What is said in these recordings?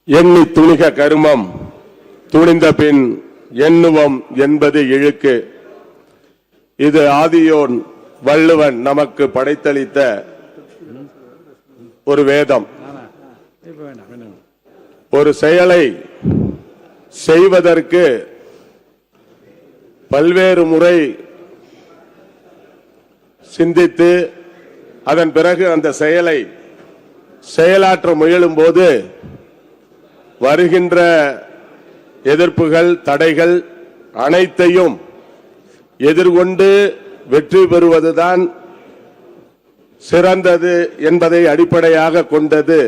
எண்ணி துணிக கருமம் துணிந்த பின் எண்ணுவம் என்பது இழுக்கு. இது ஆதியோன் வள்ளுவன் நமக்கு படைத்தளித்த ஒரு வேதம். ஒரு செயலை செய்வதற்கு பல்வேறு முறை சிந்தித்து அதன் பிறகு அந்த செயலை செயலாற்ற முயலும் போது வருகின்ற எதிர்ப்புகள், தடைகள் அனைத்தையும் எதிர்கொண்டு வெற்றி பெறுவதுதான் சிறந்தது என்பதை அடிப்படையாக கொண்டது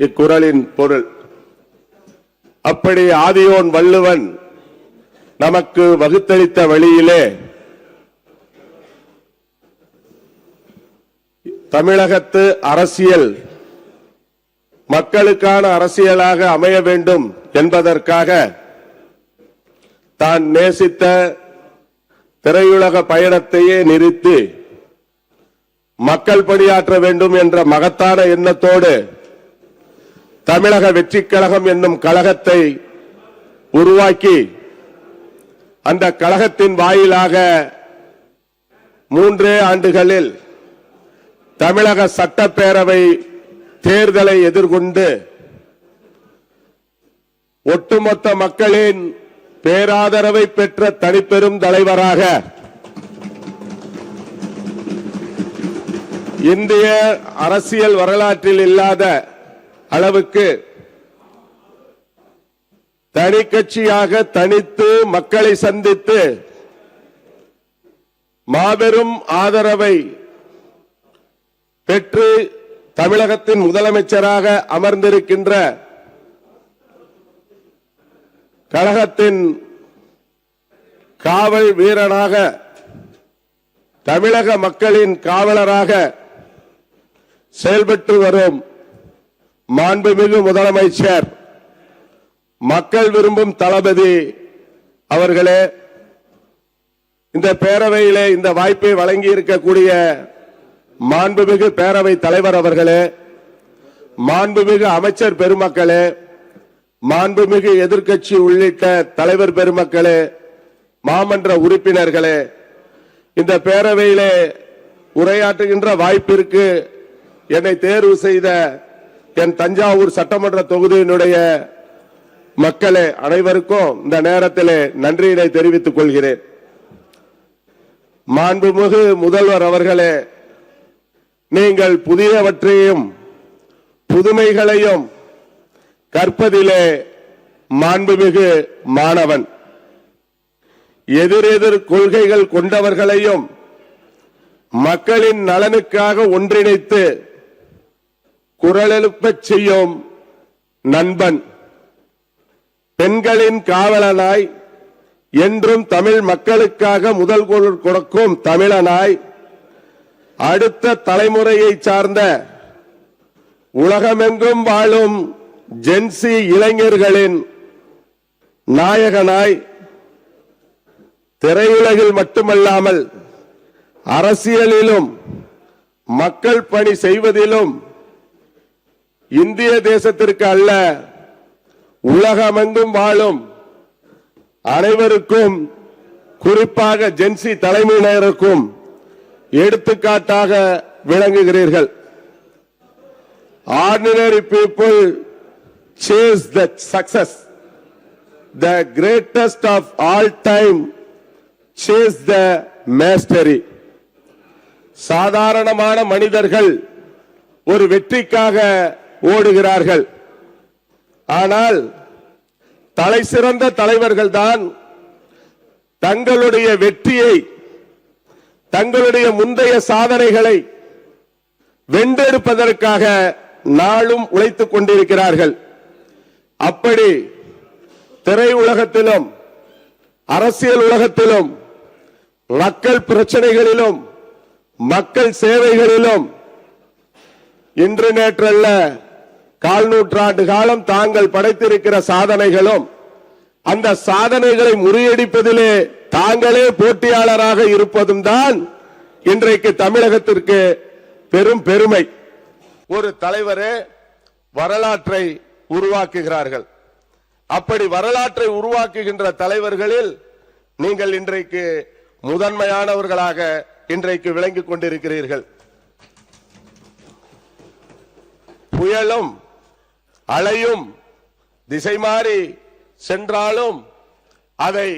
இக்குறளின் பொருள். அப்படி ஆதியோன் வள்ளுவன் நமக்கு வகுத்தளித்த வழியிலே தமிழகத்து அரசியல் மக்களுக்கான அரசியலாக அமைய வேண்டும் என்பதற்காக தான் நேசித்த திரையுலக பயணத்தையே நிறுத்தி மக்கள் பணியாற்ற வேண்டும் என்ற மகத்தான எண்ணத்தோடு தமிழக வெற்றிக் கழகம் என்னும் கழகத்தை உருவாக்கி அந்த கழகத்தின் வாயிலாக 3 ஆண்டுகளில் தமிழக சட்டப்பேரவை தேர்தலை எதிர்கொண்டு ஒட்டுமொத்த மக்களின் பேராதரவை பெற்ற தனிப்பெரும் தலைவராக இந்திய அரசியல் வரலாற்றில் இல்லாத அளவுக்கு தனி கட்சியாக தனித்து மக்களை சந்தித்து மாபெரும் ஆதரவை பெற்று தமிழகத்தின் முதலமைச்சராக அமர்ந்திருக்கின்ற கழகத்தின் காவல் வீரனாக, தமிழக மக்களின் காவலராக செயல்பட்டு வரும் மாண்புமிகு முதலமைச்சர், மக்கள் விரும்பும் தளபதி அவர்களே, இந்த பேரவையிலே இந்த வாய்ப்பை வழங்கி இருக்கக்கூடிய மாண்புமிகு பேரவை தலைவர் அவர்களே, மாண்புமிகு அமைச்சர் பெருமக்களே, மாண்புமிகு எதிர்க்கட்சி உள்ளிட்ட தலைவர் பெருமக்களே, மாமன்ற உறுப்பினர்களே, இந்த பேரவையிலே உரையாற்றுகின்ற வாய்ப்பிற்கு என்னை தேர்வு செய்த என் தஞ்சாவூர் சட்டமன்ற தொகுதியினுடைய மக்களே, அனைவருக்கும் இந்த நேரத்திலே நன்றியினை தெரிவித்துக் கொள்கிறேன். மாண்புமிகு முதல்வர் அவர்களே, நீங்கள் புதியவற்றையும் புதுமைகளையும் கற்பதிலே மாண்புமிகு மாணவன். எதிரெதிர் கொள்கைகள் கொண்டவர்களையும் மக்களின் நலனுக்காக ஒன்றிணைத்து குரலெழுப்பச் செய்யும் நண்பன். பெண்களின் காவலனாய், என்றும் தமிழ் மக்களுக்காக முதல் குரல் கொடுக்கும் தமிழனாய், அடுத்த தலைமுறையை சார்ந்த உலகமெங்கும் வாழும் ஜென்சி இளைஞர்களின் நாயகனாய், திரையுலகில் மட்டுமல்லாமல் அரசியலிலும் மக்கள் பணி செய்வதிலும் இந்திய தேசத்திற்கு அல்ல, உலகமெங்கும் வாழும் அனைவருக்கும், குறிப்பாக ஜென்சி தலைமையினருக்கும் எடுத்துக்காட்டாக விளங்குகிறீர்கள். Ordinary people chase the success. The greatest of all time chase the mastery. சாதாரணமான மனிதர்கள் ஒரு வெற்றிக்காக ஓடுகிறார்கள். ஆனால் தலை சிறந்த தலைவர்கள் தான் தங்களுடைய வெற்றியை, தங்களுடைய முந்தைய சாதனைகளை வென்றெடுப்பதற்காக நாளும் உழைத்துக் கொண்டிருக்கிறார்கள். அப்படி திரையுலகத்திலும் அரசியல் உலகத்திலும் மக்கள் பிரச்சனைகளிலும் மக்கள் சேவைகளிலும் இன்று நேற்றல்ல, 1/4 நூற்றாண்டு காலம் தாங்கள் படைத்திருக்கிற சாதனைகளும், அந்த சாதனைகளை முறியடிப்பதிலே தாங்களே போட்டியாளராக இருப்பதும் தான் இன்றைக்கு தமிழகத்திற்கு பெரும் பெருமை. ஒரு தலைவரே வரலாற்றை உருவாக்குகிறார்கள். அப்படி வரலாற்றை உருவாக்குகின்ற தலைவர்களில் நீங்கள் இன்றைக்கு முதன்மையானவர்களாக இன்றைக்கு விளங்கிக் கொண்டிருக்கிறீர்கள். புயலும் அலையும் திசை மாறி சென்றாலும் அதை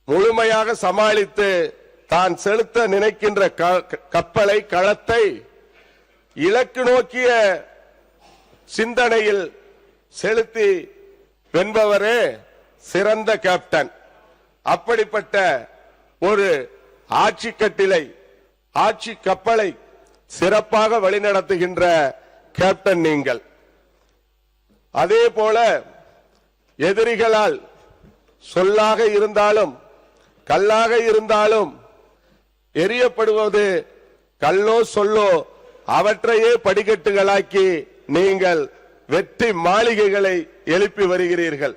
முழுமையாக சமாளித்து தான் செலுத்த நினைக்கின்ற கப்பலை களத்தை இலக்கு நோக்கிய சிந்தனையில் செலுத்தி வென்பவரே சிறந்த கேப்டன். அப்படிப்பட்ட ஒரு ஆட்சி கட்டிலை ஆட்சி கப்பலை சிறப்பாக வழிநடத்துகின்ற கேப்டன் நீங்கள். அதே போல எதிரிகளால் சொல்லாக இருந்தாலும் கல்லாக இருந்தாலும் எரியப்படுவது கல்லோ சொல்லோ அவற்றையே படிக்கட்டுகளாக்கி நீங்கள் வெற்றி மாளிகைகளை எழுப்பி வருகிறீர்கள்.